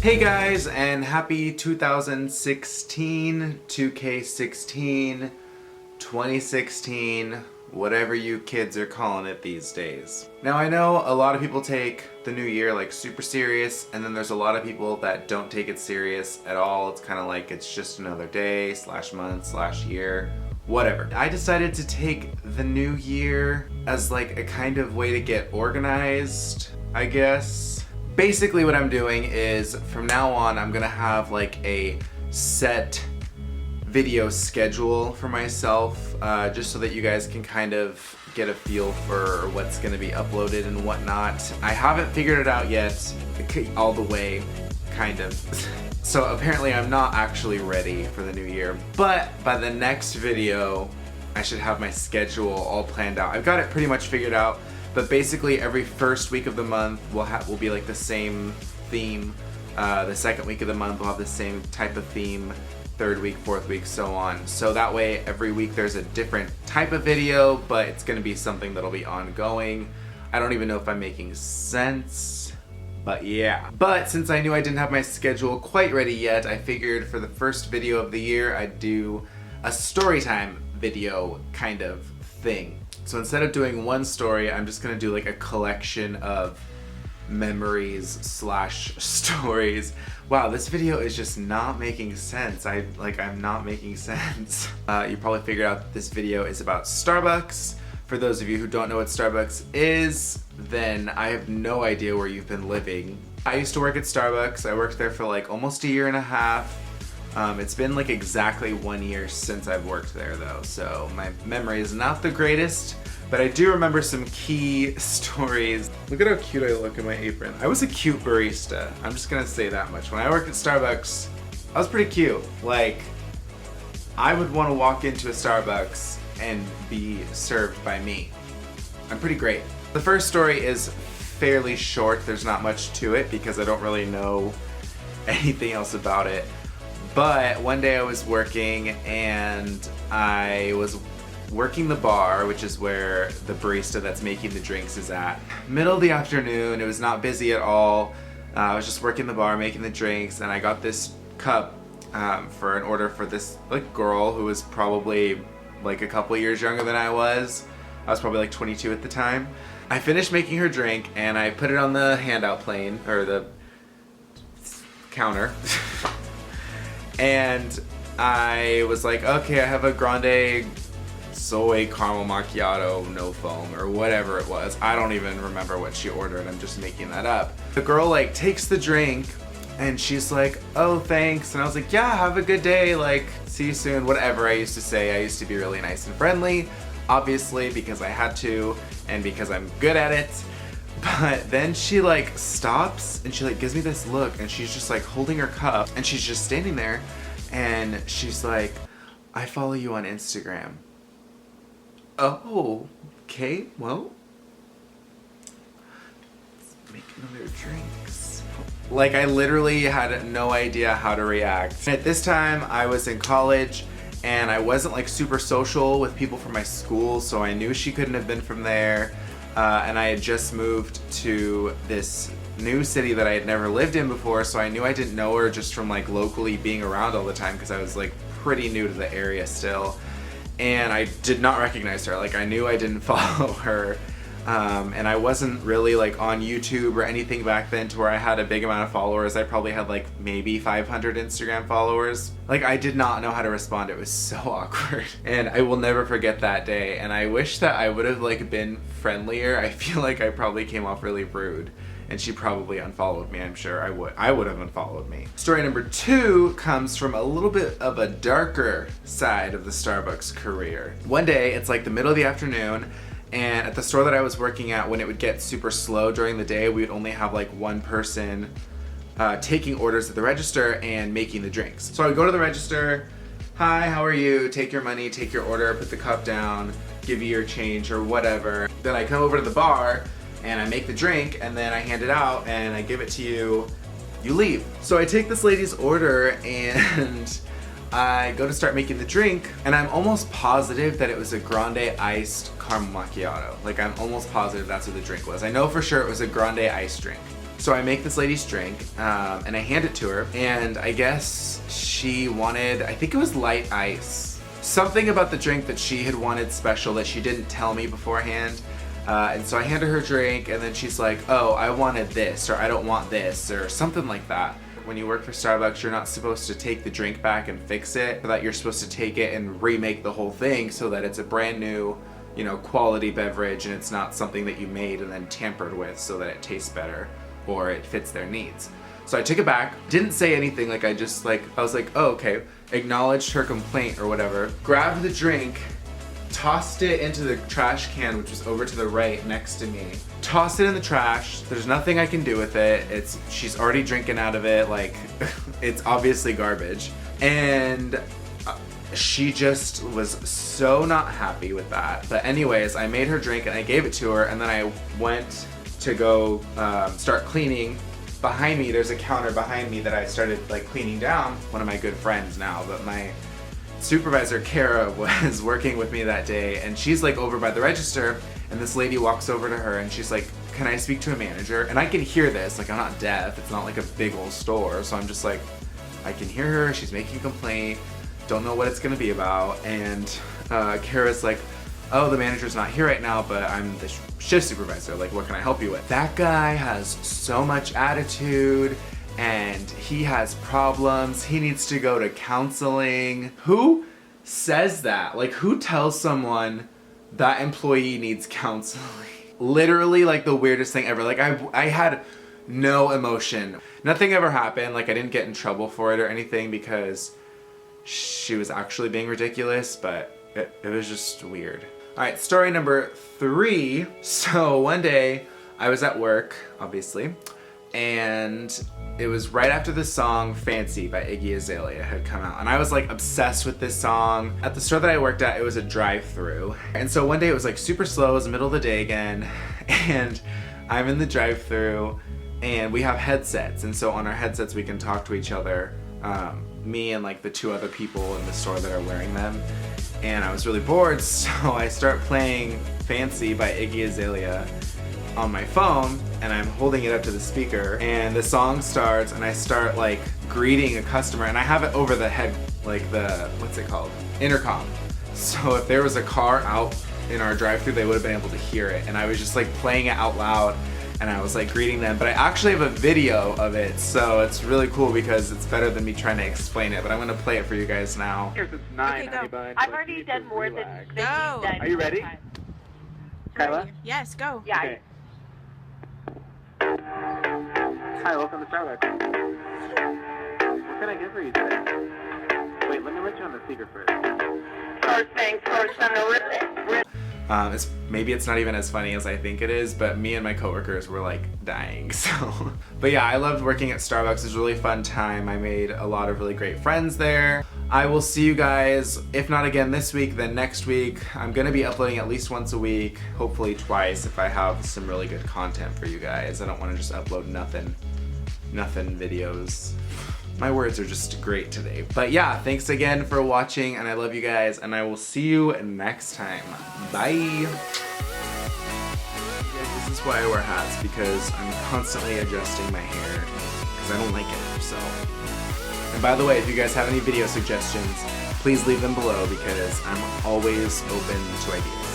Hey guys, and happy 2016, 2K16, 2016, whatever you kids are calling it these days. Now I know a lot of people take the new year like super serious, and then there's a lot of people that don't take it serious at all. It's kind of like it's just another day, slash month, slash year, whatever. I decided to take the new year as like a kind of way to get organized, I guess. Basically what I'm doing is from now on I'm gonna have like a set video schedule for myself, just so that you guys can kind of get a feel for what's gonna be uploaded and whatnot. I haven't figured it out yet, all the way, kind of. So apparently I'm not actually ready for the new year, but by the next video I should have my schedule all planned out. I've got it pretty much figured out. But basically every first week of the month will be like the same theme. The second week of the month will have the same type of theme. Third week, fourth week, so on. So that way every week there's a different type of video, but it's gonna be something that'll be ongoing. I don't even know if I'm making sense, but yeah. But since I knew I didn't have my schedule quite ready yet, I figured for the first video of the year I'd do a story time video kind of thing. So instead of doing one story, I'm just gonna do like a collection of memories slash stories. Wow, this video is just not making sense. I'm not making sense. You probably figured out that this video is about Starbucks. For those of you who don't know what Starbucks is, then I have no idea where you've been living. I used to work at Starbucks. I worked there for like almost a year and a half. It's been like exactly 1 year since I've worked there though, so my memory is not the greatest, but I do remember some key stories. Look at how cute I look in my apron. I was a cute barista. I'm just gonna say that much. When I worked at Starbucks, I was pretty cute. Like, I would want to walk into a Starbucks and be served by me. I'm pretty great. The first story is fairly short. There's not much to it because I don't really know anything else about it. But one day I was working and I was working the bar, which is where the barista that's making the drinks is at. Middle of the afternoon, it was not busy at all. I was just working the bar, making the drinks, and I got this cup for an order for this like girl who was probably like a couple years younger than I was. I was probably like 22 at the time. I finished making her drink and I put it on the handout plane, or the counter. And I was like, okay, I have a grande soy caramel macchiato, no foam, or whatever it was. I don't even remember what she ordered. I'm just making that up. The girl like takes the drink and she's like, oh, thanks. And I was like, yeah, have a good day. Like, see you soon. Whatever I used to say. I used to be really nice and friendly, obviously, because I had to and because I'm good at it. But then she like stops and she like gives me this look and she's just like holding her cup and she's just standing there and she's like, I follow you on Instagram. Oh, okay, well, let's make another drinks. Like, I literally had no idea how to react. At this time I was in college and I wasn't like super social with people from my school, so I knew she couldn't have been from there. And I had just moved to this new city that I had never lived in before, so I knew I didn't know her just from like locally being around all the time because I was like pretty new to the area still. And I did not recognize her. Like, I knew I didn't follow her. And I wasn't really like on YouTube or anything back then to where I had a big amount of followers. I probably had like maybe 500 Instagram followers. Like, I did not know how to respond. It was so awkward. And I will never forget that day. And I wish that I would have like been friendlier. I feel like I probably came off really rude. And she probably unfollowed me, I'm sure. I would have unfollowed me. Story number 2 comes from a little bit of a darker side of the Starbucks career. One day, it's like the middle of the afternoon, and at the store that I was working at, when it would get super slow during the day, we would only have like one person taking orders at the register and making the drinks. So I would go to the register, hi, how are you? Take your money, take your order, put the cup down, give you your change or whatever. Then I come over to the bar and I make the drink and then I hand it out and I give it to you, you leave. So I take this lady's order and I go to start making the drink and I'm almost positive that it was a grande iced caramel macchiato. Like, I'm almost positive that's what the drink was. I know for sure it was a grande iced drink. So I make this lady's drink, and I hand it to her, and I guess she wanted, I think it was light ice. Something about the drink that she had wanted special that she didn't tell me beforehand. And so I handed her drink, and then she's like, oh, I wanted this, or I don't want this, or something like that. When you work for Starbucks, you're not supposed to take the drink back and fix it, but that you're supposed to take it and remake the whole thing so that it's a brand new, you know, quality beverage, and it's not something that you made and then tampered with so that it tastes better or it fits their needs. So I took it back, didn't say anything, like I was like, oh, okay, acknowledged her complaint or whatever, grabbed the drink, tossed it into the trash can, which was over to the right next to me. Tossed it in the trash. There's nothing I can do with it. She's already drinking out of it, like it's obviously garbage. And she just was so not happy with that. But anyways, I made her drink and I gave it to her, and then I went to go start cleaning. Behind me, there's a counter behind me that I started like cleaning down. One of my good friends now, but my supervisor Kara was working with me that day, and she's like over by the register, and this lady walks over to her and she's like, can I speak to a manager? And I can hear this, like I'm not deaf, it's not like a big old store, so I'm just like, I can hear her, she's making a complaint, don't know what it's gonna be about. And Kara's like, oh, the manager's not here right now, but I'm the shift supervisor, like what can I help you with? That guy has so much attitude, and he has problems, he needs to go to counseling. Who says that? Like, who tells someone that employee needs counseling? Literally like the weirdest thing ever. Like I had no emotion. Nothing ever happened, like I didn't get in trouble for it or anything because she was actually being ridiculous, but it was just weird. Alright, story number 3. So one day I was at work, obviously, and it was right after the song Fancy by Iggy Azalea had come out, and I was like obsessed with this song. At the store that I worked at, it was a drive-thru, and so one day it was like super slow, it was the middle of the day again, and I'm in the drive-thru and we have headsets, and so on our headsets we can talk to each other, me and like the 2 other people in the store that are wearing them. And I was really bored, so I start playing Fancy by Iggy Azalea on my phone, and I'm holding it up to the speaker, and the song starts, and I start like greeting a customer, and I have it over the head, like the, what's it called? Intercom. So if there was a car out in our drive-thru, they would have been able to hear it, and I was just like playing it out loud, and I was like greeting them. But I actually have a video of it, so it's really cool because it's better than me trying to explain it, but I'm gonna play it for you guys now. Here's 9, okay, honey bun. I've already done more than Go. done. Are you ready? Kyla? Yes, go. Yeah. Okay. Hi, welcome to Starbucks. What can I get for you today? Wait, let me let you on the speaker first. First things first, I'm gonna rip it. Maybe it's not even as funny as I think it is, but me and my coworkers were like dying, so. But yeah, I loved working at Starbucks. It was a really fun time. I made a lot of really great friends there. I will see you guys, if not again this week, then next week. I'm gonna be uploading at least once a week, hopefully twice if I have some really good content for you guys. I don't wanna just upload nothing videos. My words are just great today. But yeah, thanks again for watching, and I love you guys, and I will see you next time. Bye. This is why I wear hats, because I'm constantly adjusting my hair, because I don't like it, so. And by the way, if you guys have any video suggestions, please leave them below, because I'm always open to ideas.